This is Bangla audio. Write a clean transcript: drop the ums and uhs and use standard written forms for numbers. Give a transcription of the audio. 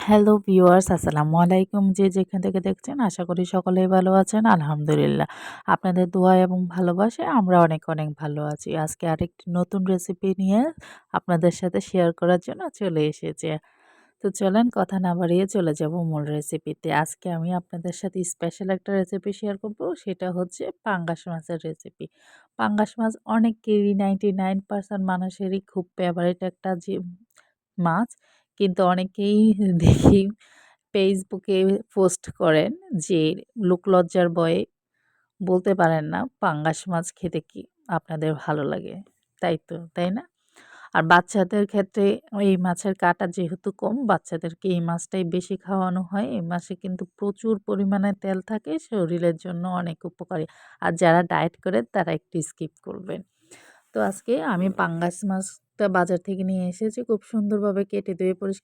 হ্যালো ভিউয়ার্স, আসসালামু আলাইকুম। যে যেখান থেকে দেখছেন আশা করি সকলেই ভালো আছেন। আলহামদুলিল্লাহ। আপনাদের দোয়া এবং ভালোবাসায় আমরা অনেক অনেক ভালো আছি। আজকে আরেকটি নতুন রেসিপি নিয়ে আপনাদের সাথে শেয়ার করার জন্য চলে এসেছি। তো চলেন কথা না বাড়িয়ে চলে যাব মূল রেসিপিতে। আজকে আমি আপনাদের সাথে স্পেশাল একটা রেসিপি শেয়ার করব। সেটা হচ্ছে পাঙ্গাস মাছের রেসিপি। পাঙ্গাস মাছ অনেকেরই 99% মানুষেরই খুব ফেভারিট একটা মাছ। কিন্তু অনেকেই দেখি ফেসবুকে পোস্ট করেন যে লোকলজ্জার ভয়ে বলতে পারেন না পাঙ্গাস মাছ খেতে কি আপনাদের ভালো লাগে। তাই তো, তাই না? আর বাচ্চাদের ক্ষেত্রে এই মাছের কাঁটা যেহেতু কম, বাচ্চাদেরকে এই মাছটাই বেশি খাওয়ানো হয়। এই মাছে কিন্তু প্রচুর পরিমাণে তেল থাকে, শরীরের জন্য অনেক উপকারী। আর যারা ডায়েট করেন তারা একটু স্কিপ করবেন। তো আজকে আমি পাঙ্গাস মাছটা বাজার থেকে নিয়ে এসেছি। খুব সুন্দরভাবে কেটে ধুয়ে পরিষ্কার